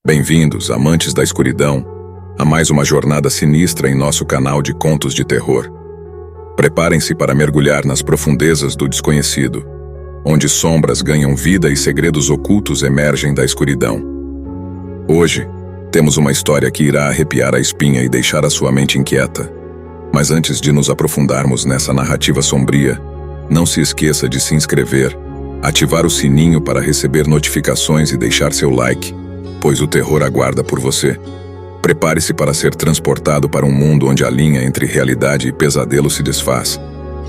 Bem-vindos, amantes da escuridão, a mais uma jornada sinistra em nosso canal de contos de terror. Preparem-se para mergulhar nas profundezas do desconhecido, onde sombras ganham vida e segredos ocultos emergem da escuridão. Hoje, temos uma história que irá arrepiar a espinha e deixar a sua mente inquieta. Mas antes de nos aprofundarmos nessa narrativa sombria, não se esqueça de se inscrever, ativar o sininho para receber notificações e deixar seu like, pois o terror aguarda por você. Prepare-se para ser transportado para um mundo onde a linha entre realidade e pesadelo se desfaz.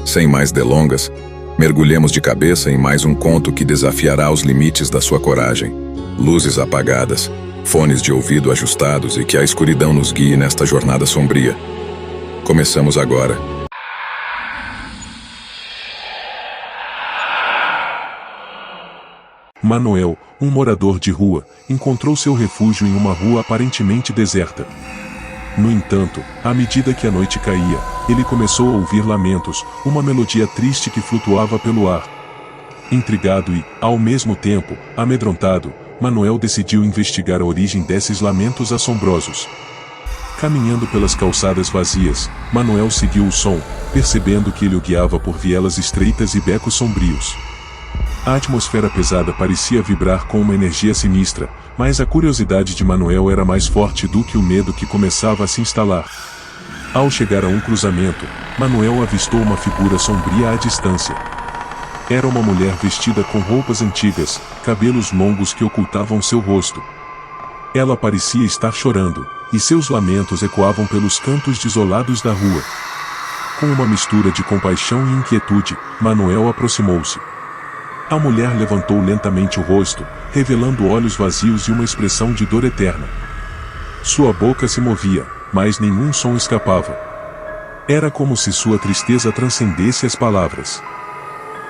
Sem mais delongas, mergulhemos de cabeça em mais um conto que desafiará os limites da sua coragem. Luzes apagadas, fones de ouvido ajustados e que a escuridão nos guie nesta jornada sombria. Começamos agora. Manuel, um morador de rua, encontrou seu refúgio em uma rua aparentemente deserta. No entanto, à medida que a noite caía, ele começou a ouvir lamentos, uma melodia triste que flutuava pelo ar. Intrigado e, ao mesmo tempo, amedrontado, Manuel decidiu investigar a origem desses lamentos assombrosos. Caminhando pelas calçadas vazias, Manuel seguiu o som, percebendo que ele o guiava por vielas estreitas e becos sombrios. A atmosfera pesada parecia vibrar com uma energia sinistra, mas a curiosidade de Manuel era mais forte do que o medo que começava a se instalar. Ao chegar a um cruzamento, Manuel avistou uma figura sombria à distância. Era uma mulher vestida com roupas antigas, cabelos longos que ocultavam seu rosto. Ela parecia estar chorando, e seus lamentos ecoavam pelos cantos desolados da rua. Com uma mistura de compaixão e inquietude, Manuel aproximou-se. A mulher levantou lentamente o rosto, revelando olhos vazios e uma expressão de dor eterna. Sua boca se movia, mas nenhum som escapava. Era como se sua tristeza transcendesse as palavras.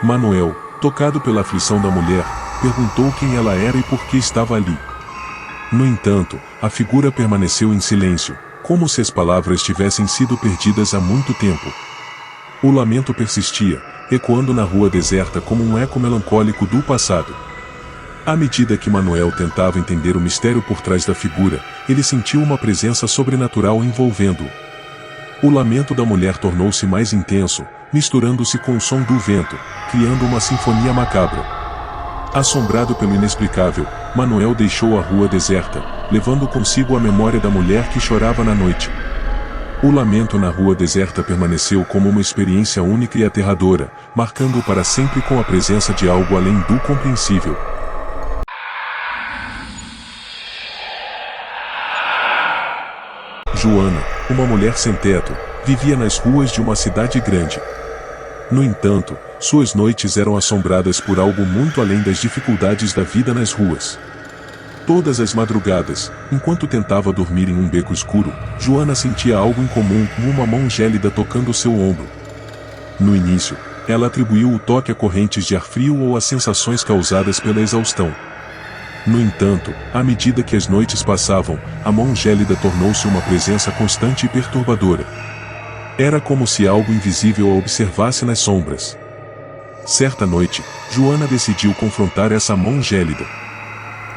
Manuel, tocado pela aflição da mulher, perguntou quem ela era e por que estava ali. No entanto, a figura permaneceu em silêncio, como se as palavras tivessem sido perdidas há muito tempo. O lamento persistia, ecoando na rua deserta como um eco melancólico do passado. À medida que Manuel tentava entender o mistério por trás da figura, ele sentiu uma presença sobrenatural envolvendo-o. O lamento da mulher tornou-se mais intenso, misturando-se com o som do vento, criando uma sinfonia macabra. Assombrado pelo inexplicável, Manuel deixou a rua deserta, levando consigo a memória da mulher que chorava na noite. O lamento na rua deserta permaneceu como uma experiência única e aterradora, marcando-o para sempre com a presença de algo além do compreensível. Joana, uma mulher sem teto, vivia nas ruas de uma cidade grande. No entanto, suas noites eram assombradas por algo muito além das dificuldades da vida nas ruas. Todas as madrugadas, enquanto tentava dormir em um beco escuro, Joana sentia algo incomum como uma mão gélida tocando seu ombro. No início, ela atribuiu o toque a correntes de ar frio ou a sensações causadas pela exaustão. No entanto, à medida que as noites passavam, a mão gélida tornou-se uma presença constante e perturbadora. Era como se algo invisível a observasse nas sombras. Certa noite, Joana decidiu confrontar essa mão gélida.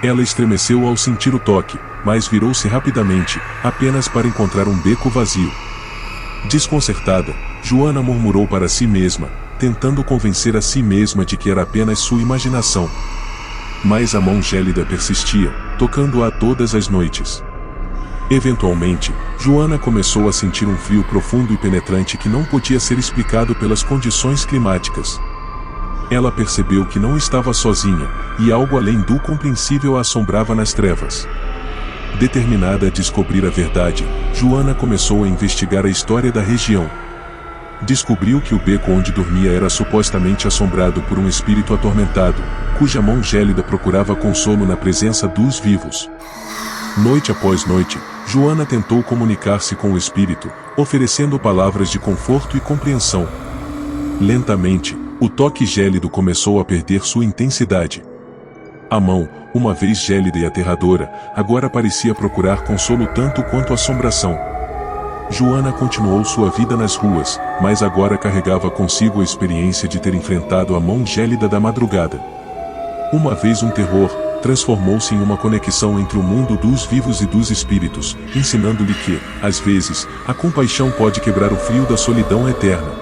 Ela estremeceu ao sentir o toque, mas virou-se rapidamente, apenas para encontrar um beco vazio. Desconcertada, Joana murmurou para si mesma, tentando convencer a si mesma de que era apenas sua imaginação. Mas a mão gélida persistia, tocando-a todas as noites. Eventualmente, Joana começou a sentir um frio profundo e penetrante que não podia ser explicado pelas condições climáticas. Ela percebeu que não estava sozinha, e algo além do compreensível a assombrava nas trevas. Determinada a descobrir a verdade, Joana começou a investigar a história da região. Descobriu que o beco onde dormia era supostamente assombrado por um espírito atormentado, cuja mão gélida procurava consolo na presença dos vivos. Noite após noite, Joana tentou comunicar-se com o espírito, oferecendo palavras de conforto e compreensão. Lentamente, o toque gélido começou a perder sua intensidade. A mão, uma vez gélida e aterradora, agora parecia procurar consolo tanto quanto assombração. Joana continuou sua vida nas ruas, mas agora carregava consigo a experiência de ter enfrentado a mão gélida da madrugada. Uma vez um terror, transformou-se em uma conexão entre o mundo dos vivos e dos espíritos, ensinando-lhe que, às vezes, a compaixão pode quebrar o frio da solidão eterna.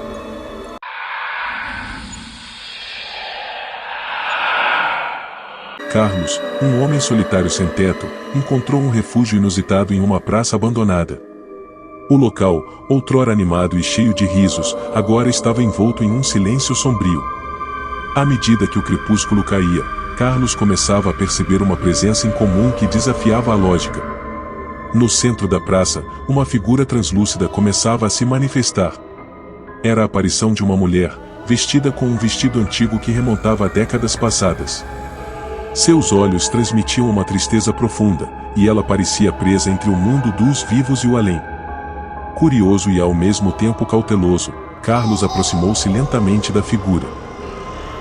Carlos, um homem solitário sem teto, encontrou um refúgio inusitado em uma praça abandonada. O local, outrora animado e cheio de risos, agora estava envolto em um silêncio sombrio. À medida que o crepúsculo caía, Carlos começava a perceber uma presença incomum que desafiava a lógica. No centro da praça, uma figura translúcida começava a se manifestar. Era a aparição de uma mulher, vestida com um vestido antigo que remontava a décadas passadas. Seus olhos transmitiam uma tristeza profunda, e ela parecia presa entre o mundo dos vivos e o além. Curioso e ao mesmo tempo cauteloso, Carlos aproximou-se lentamente da figura.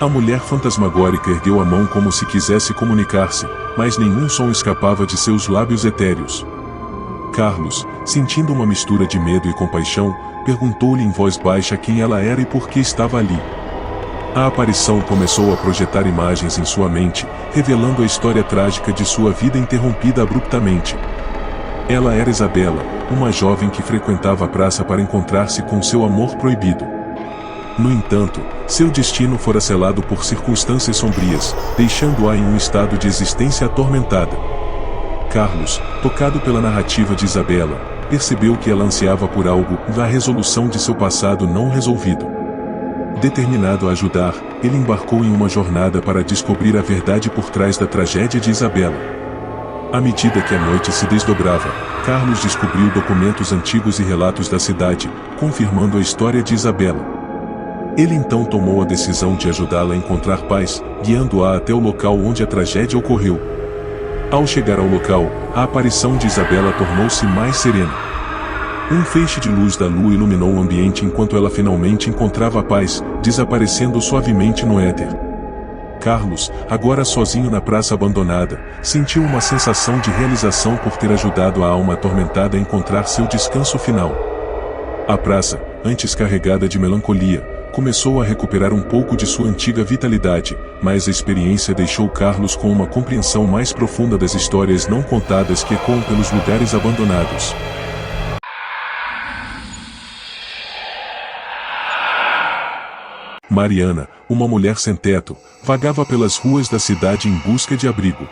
A mulher fantasmagórica ergueu a mão como se quisesse comunicar-se, mas nenhum som escapava de seus lábios etéreos. Carlos, sentindo uma mistura de medo e compaixão, perguntou-lhe em voz baixa quem ela era e por que estava ali. A aparição começou a projetar imagens em sua mente, revelando a história trágica de sua vida interrompida abruptamente. Ela era Isabela, uma jovem que frequentava a praça para encontrar-se com seu amor proibido. No entanto, seu destino fora selado por circunstâncias sombrias, deixando-a em um estado de existência atormentada. Carlos, tocado pela narrativa de Isabela, percebeu que ela ansiava por algo, a resolução de seu passado não resolvido. Determinado a ajudar, ele embarcou em uma jornada para descobrir a verdade por trás da tragédia de Isabela. À medida que a noite se desdobrava, Carlos descobriu documentos antigos e relatos da cidade, confirmando a história de Isabela. Ele então tomou a decisão de ajudá-la a encontrar paz, guiando-a até o local onde a tragédia ocorreu. Ao chegar ao local, a aparição de Isabela tornou-se mais serena. Um feixe de luz da lua iluminou o ambiente enquanto ela finalmente encontrava a paz, desaparecendo suavemente no éter. Carlos, agora sozinho na praça abandonada, sentiu uma sensação de realização por ter ajudado a alma atormentada a encontrar seu descanso final. A praça, antes carregada de melancolia, começou a recuperar um pouco de sua antiga vitalidade, mas a experiência deixou Carlos com uma compreensão mais profunda das histórias não contadas que ecoam pelos lugares abandonados. Mariana, uma mulher sem teto, vagava pelas ruas da cidade em busca de abrigo.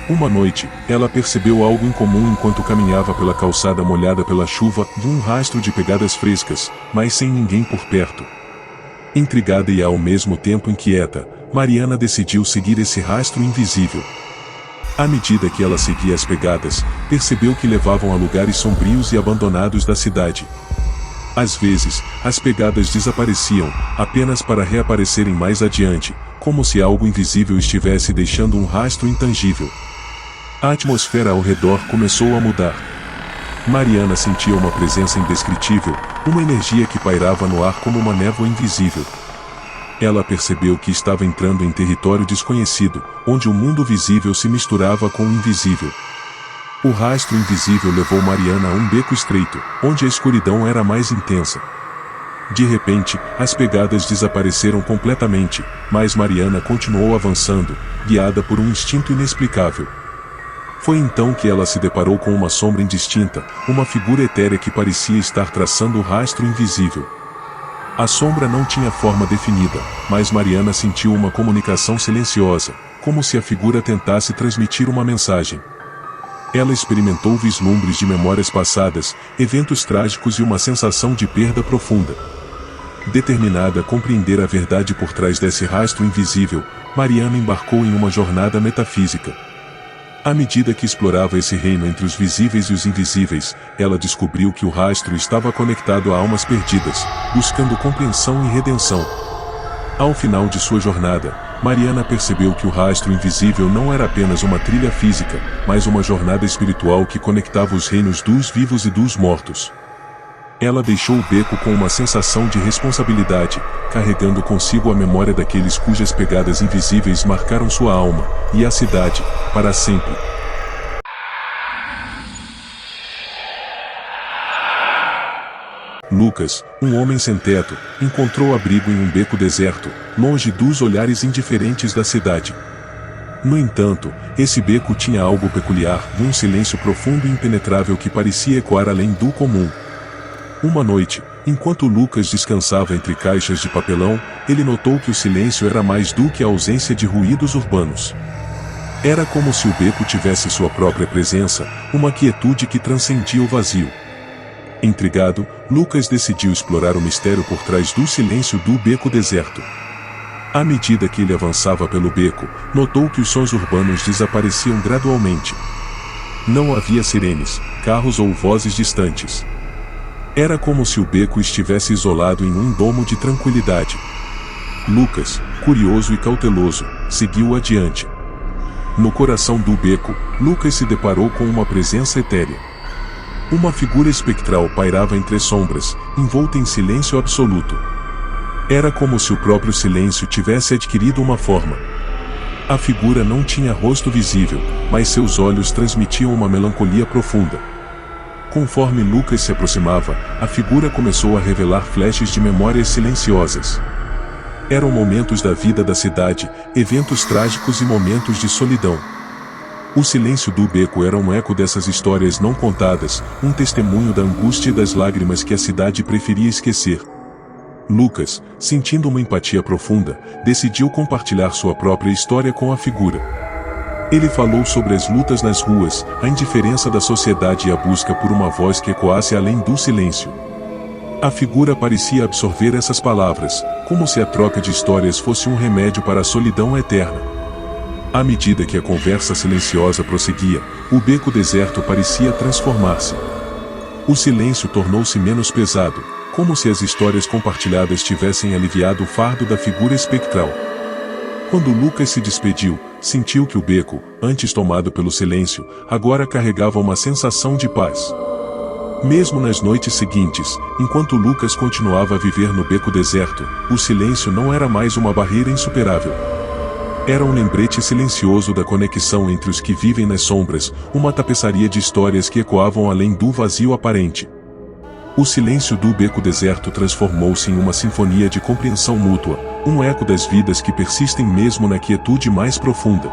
Uma noite, ela percebeu algo incomum enquanto caminhava pela calçada molhada pela chuva, viu um rastro de pegadas frescas, mas sem ninguém por perto. Intrigada e ao mesmo tempo inquieta, Mariana decidiu seguir esse rastro invisível. À medida que ela seguia as pegadas, percebeu que levavam a lugares sombrios e abandonados da cidade. Às vezes, as pegadas desapareciam, apenas para reaparecerem mais adiante, como se algo invisível estivesse deixando um rastro intangível. A atmosfera ao redor começou a mudar. Mariana sentia uma presença indescritível, uma energia que pairava no ar como uma névoa invisível. Ela percebeu que estava entrando em território desconhecido, onde o mundo visível se misturava com o invisível. O rastro invisível levou Mariana a um beco estreito, onde a escuridão era mais intensa. De repente, as pegadas desapareceram completamente, mas Mariana continuou avançando, guiada por um instinto inexplicável. Foi então que ela se deparou com uma sombra indistinta, uma figura etérea que parecia estar traçando o rastro invisível. A sombra não tinha forma definida, mas Mariana sentiu uma comunicação silenciosa, como se a figura tentasse transmitir uma mensagem. Ela experimentou vislumbres de memórias passadas, eventos trágicos e uma sensação de perda profunda. Determinada a compreender a verdade por trás desse rastro invisível, Mariana embarcou em uma jornada metafísica. À medida que explorava esse reino entre os visíveis e os invisíveis, ela descobriu que o rastro estava conectado a almas perdidas, buscando compreensão e redenção. Ao final de sua jornada, Mariana percebeu que o rastro invisível não era apenas uma trilha física, mas uma jornada espiritual que conectava os reinos dos vivos e dos mortos. Ela deixou o beco com uma sensação de responsabilidade, carregando consigo a memória daqueles cujas pegadas invisíveis marcaram sua alma, e a cidade, para sempre. Lucas, um homem sem teto, encontrou abrigo em um beco deserto, longe dos olhares indiferentes da cidade. No entanto, esse beco tinha algo peculiar, um silêncio profundo e impenetrável que parecia ecoar além do comum. Uma noite, enquanto Lucas descansava entre caixas de papelão, ele notou que o silêncio era mais do que a ausência de ruídos urbanos. Era como se o beco tivesse sua própria presença, uma quietude que transcendia o vazio. Intrigado, Lucas decidiu explorar o mistério por trás do silêncio do beco deserto. À medida que ele avançava pelo beco, notou que os sons urbanos desapareciam gradualmente. Não havia sirenes, carros ou vozes distantes. Era como se o beco estivesse isolado em um domo de tranquilidade. Lucas, curioso e cauteloso, seguiu adiante. No coração do beco, Lucas se deparou com uma presença etérea. Uma figura espectral pairava entre as sombras, envolta em silêncio absoluto. Era como se o próprio silêncio tivesse adquirido uma forma. A figura não tinha rosto visível, mas seus olhos transmitiam uma melancolia profunda. Conforme Lucas se aproximava, a figura começou a revelar flashes de memórias silenciosas. Eram momentos da vida da cidade, eventos trágicos e momentos de solidão. O silêncio do beco era um eco dessas histórias não contadas, um testemunho da angústia e das lágrimas que a cidade preferia esquecer. Lucas, sentindo uma empatia profunda, decidiu compartilhar sua própria história com a figura. Ele falou sobre as lutas nas ruas, a indiferença da sociedade e a busca por uma voz que ecoasse além do silêncio. A figura parecia absorver essas palavras, como se a troca de histórias fosse um remédio para a solidão eterna. À medida que a conversa silenciosa prosseguia, o beco deserto parecia transformar-se. O silêncio tornou-se menos pesado, como se as histórias compartilhadas tivessem aliviado o fardo da figura espectral. Quando Lucas se despediu, sentiu que o beco, antes tomado pelo silêncio, agora carregava uma sensação de paz. Mesmo nas noites seguintes, enquanto Lucas continuava a viver no beco deserto, o silêncio não era mais uma barreira insuperável. Era um lembrete silencioso da conexão entre os que vivem nas sombras, uma tapeçaria de histórias que ecoavam além do vazio aparente. O silêncio do beco deserto transformou-se em uma sinfonia de compreensão mútua, um eco das vidas que persistem mesmo na quietude mais profunda.